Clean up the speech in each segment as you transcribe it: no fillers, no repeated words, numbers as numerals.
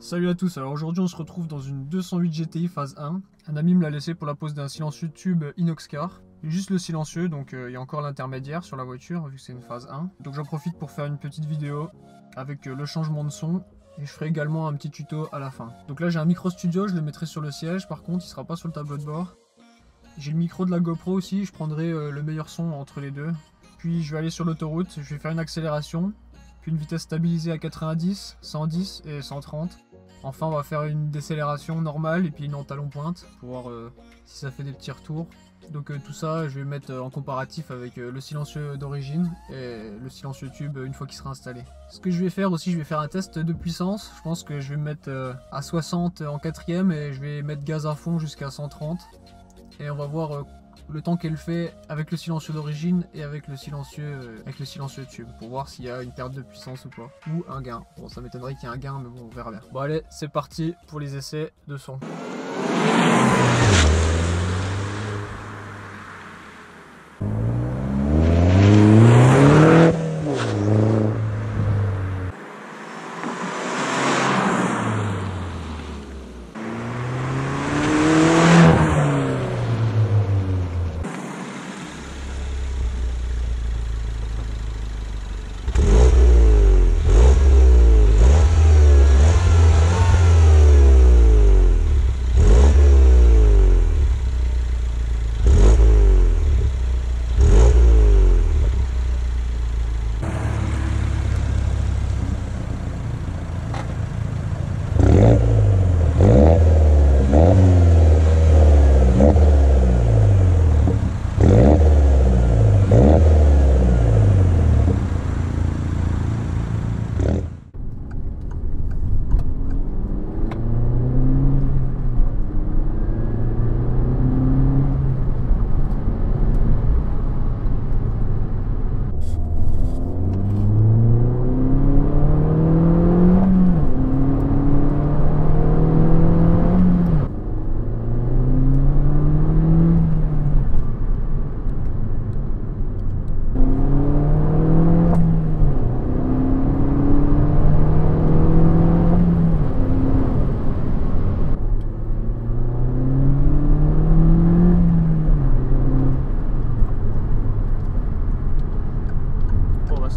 Salut à tous, alors aujourd'hui on se retrouve dans une 208 GTI phase 1. Un ami me l'a laissé pour la pose d'un silencieux tube Inoxcar. Juste le silencieux, donc il y a encore l'intermédiaire sur la voiture vu que c'est une phase 1. Donc j'en profite pour faire une petite vidéo avec le changement de son. Et je ferai également un petit tuto à la fin. Donc là j'ai un micro studio, je le mettrai sur le siège, par contre il sera pas sur le tableau de bord. J'ai le micro de la GoPro aussi, je prendrai le meilleur son entre les deux. Puis je vais aller sur l'autoroute, je vais faire une accélération. Puis une vitesse stabilisée à 90, 110 et 130. Enfin on va faire une décélération normale et puis une en talon pointe pour voir si ça fait des petits retours. Donc tout ça je vais mettre en comparatif avec le silencieux d'origine et le silencieux tube une fois qu'il sera installé. Ce que je vais faire aussi, je vais faire un test de puissance. Je pense que je vais me mettre à 60 en quatrième et je vais mettre gaz à fond jusqu'à 130. Et on va voir le temps qu'elle fait avec le silencieux d'origine et avec le silencieux tube pour voir s'il y a une perte de puissance ou pas, ou un gain. Bon, ça m'étonnerait qu'il y ait un gain, mais bon, on verra bien. Bon allez, c'est parti pour les essais de son.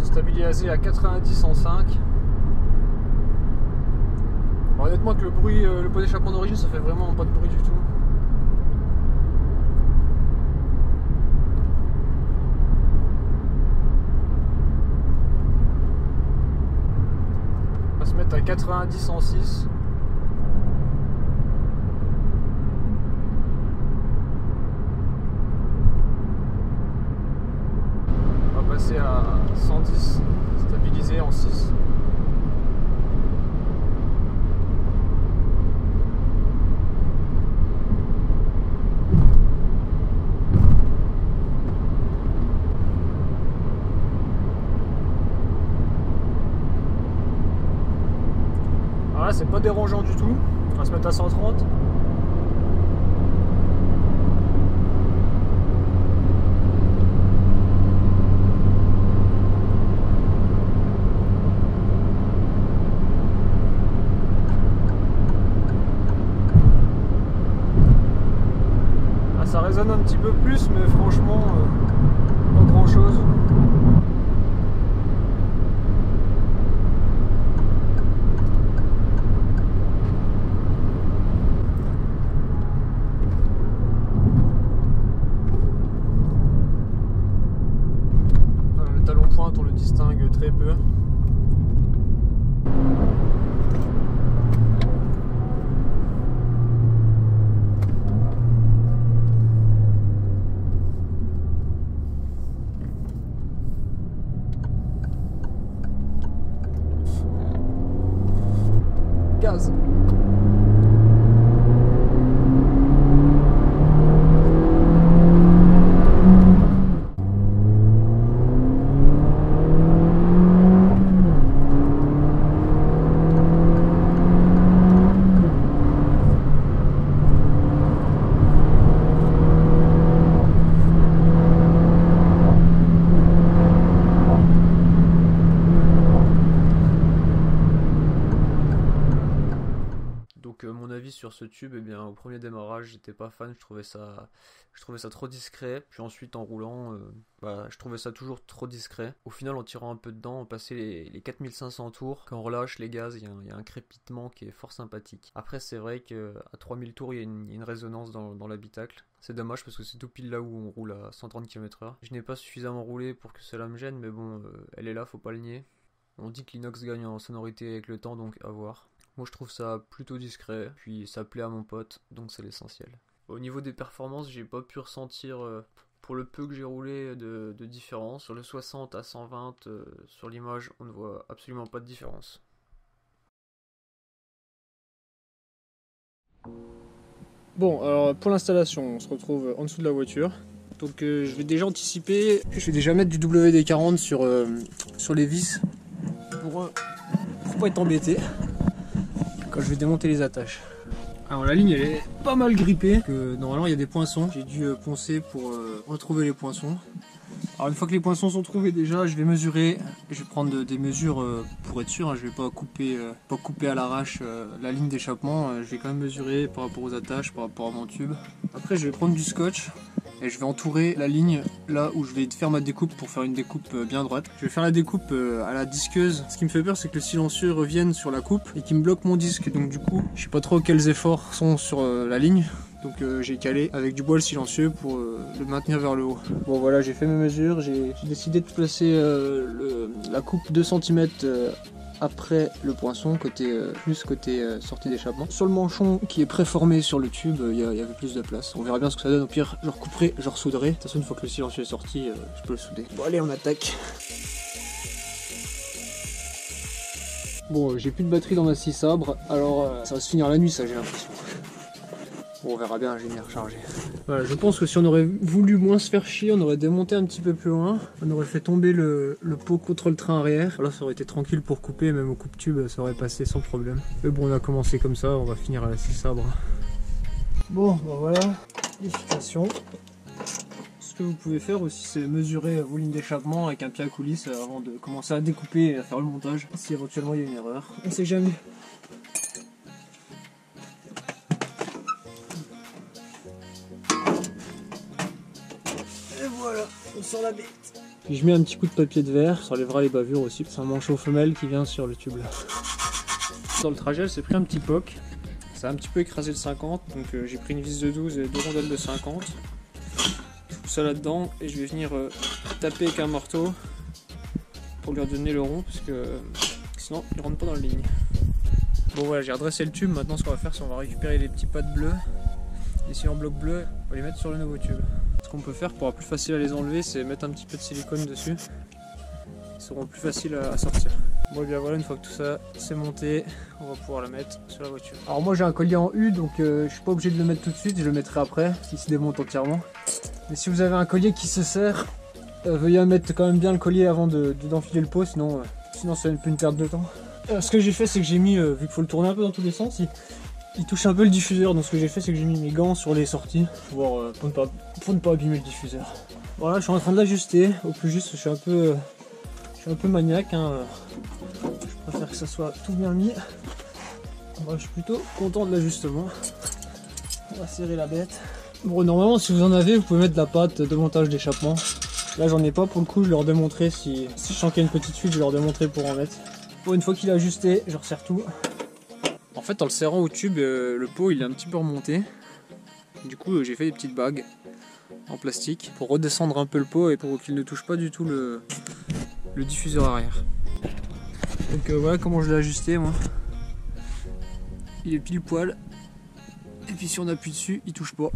Stabilisé à 90 en 5. Bon, honnêtement que le bruit, le pot d'échappement d'origine, ça fait vraiment pas de bruit du tout. On va se mettre à 90 en 6. Passer à 110, stabilisé en 6. Alors là c'est pas dérangeant du tout, on va se mettre à 130. Ça résonne un petit peu plus, mais franchement, pas grand chose. Le talon pointe, on le distingue très peu. Gaz. Donc mon avis sur ce tube, eh bien au premier démarrage j'étais pas fan, je trouvais ça trop discret, puis ensuite en roulant, je trouvais ça toujours trop discret. Au final en tirant un peu dedans, on passait les 4500 tours, quand on relâche les gaz, il y a un crépitement qui est fort sympathique. Après c'est vrai qu'à 3000 tours il y a une résonance dans l'habitacle. C'est dommage parce que c'est tout pile là où on roule à 130 km/h. Je n'ai pas suffisamment roulé pour que cela me gêne, mais bon, elle est là, faut pas le nier. On dit que l'inox gagne en sonorité avec le temps, donc à voir. Moi je trouve ça plutôt discret, puis ça plaît à mon pote, donc c'est l'essentiel. Au niveau des performances, j'ai pas pu ressentir, pour le peu que j'ai roulé, de différence. Sur le 60 à 120, sur l'image, on ne voit absolument pas de différence. Bon, alors pour l'installation, on se retrouve en dessous de la voiture. Donc je vais déjà anticiper, je vais déjà mettre du WD-40 sur les vis pour pas être embêté quand je vais démonter les attaches. Alors la ligne elle est pas mal grippée, normalement il y a des poinçons, j'ai dû poncer pour retrouver les poinçons. Alors une fois que les poinçons sont trouvés déjà, je vais mesurer, je vais prendre des mesures pour être sûr, hein, je vais pas couper à l'arrache la ligne d'échappement, je vais quand même mesurer par rapport aux attaches, par rapport à mon tube. Après je vais prendre du scotch et je vais entourer la ligne là où je vais faire ma découpe pour faire une découpe bien droite. Je vais faire la découpe à la disqueuse. Ce qui me fait peur c'est que le silencieux revienne sur la coupe et qu'il me bloque mon disque, donc du coup je sais pas trop quels efforts sont sur la ligne. Donc j'ai calé avec du bois le silencieux pour le maintenir vers le haut. Bon voilà, j'ai fait mes mesures, j'ai décidé de placer la coupe 2 cm après le poinçon, côté sortie d'échappement. Sur le manchon qui est préformé sur le tube, il y avait plus de place. On verra bien ce que ça donne, au pire je recouperai, je ressouderai. De toute façon une fois que le silencieux est sorti, je peux le souder. Bon allez, on attaque. Bon, j'ai plus de batterie dans ma scie sabre, alors ça va se finir la nuit ça, j'ai l'impression. Bon, on verra bien, j'ai mis à recharger. Voilà, je pense que si on aurait voulu moins se faire chier, on aurait démonté un petit peu plus loin. On aurait fait tomber le pot contre le train arrière. Là, ça aurait été tranquille pour couper, même au coupe-tube, ça aurait passé sans problème. Mais bon, on a commencé comme ça, on va finir à la scie sabre. Bon, ben voilà, l'efficacité. Ce que vous pouvez faire aussi, c'est mesurer vos lignes d'échappement avec un pied à coulisses avant de commencer à découper et à faire le montage. Si éventuellement il y a une erreur, on sait jamais. Voilà, on sort la bête. Puis je mets un petit coup de papier de verre, ça enlèvera les bavures aussi. C'est un manchot femelle qui vient sur le tube là. Dans le trajet, elle s'est pris un petit poc. Ça a un petit peu écrasé le 50, donc j'ai pris une vis de 12 et 2 rondelles de 50. Je pousse ça là-dedans et je vais venir taper avec un marteau pour lui redonner le rond, parce que sinon il rentre pas dans la ligne. Bon voilà, j'ai redressé le tube. Maintenant ce qu'on va faire, c'est qu'on va récupérer les petits pattes bleus. Ici en bloc bleu, on va les mettre sur le nouveau tube. Ce qu'on peut faire pour être plus facile à les enlever, c'est mettre un petit peu de silicone dessus. Ils seront plus faciles à sortir. Bon et bien voilà, une fois que tout ça c'est monté, on va pouvoir la mettre sur la voiture. Alors moi j'ai un collier en U, donc je suis pas obligé de le mettre tout de suite, je le mettrai après, s'il se démonte entièrement. Mais si vous avez un collier qui se serre, veuillez mettre quand même bien le collier avant d'enfiler le pot, sinon c'est un peu une perte de temps. Ce que j'ai fait, c'est que j'ai mis, vu qu'il faut le tourner un peu dans tous les sens, il touche un peu le diffuseur, donc ce que j'ai fait c'est que j'ai mis mes gants sur les sorties pour ne pas abîmer le diffuseur. Voilà, je suis en train de l'ajuster au plus juste, je suis un peu maniaque, hein. Je préfère que ça soit tout bien mis. Moi je suis plutôt content de l'ajustement. On va serrer la bête. Bon, normalement si vous en avez, vous pouvez mettre de la pâte de montage d'échappement. Là j'en ai pas, pour le coup je leur démontrerai si je sens qu'il y a une petite fuite, je leur démontrerai pour en mettre. Bon, une fois qu'il est ajusté, je resserre tout. En fait, en le serrant au tube, le pot il est un petit peu remonté. Du coup, j'ai fait des petites bagues en plastique pour redescendre un peu le pot et pour qu'il ne touche pas du tout le diffuseur arrière. Donc voilà comment je l'ai ajusté moi. Il est pile poil. Et puis si on appuie dessus, il touche pas.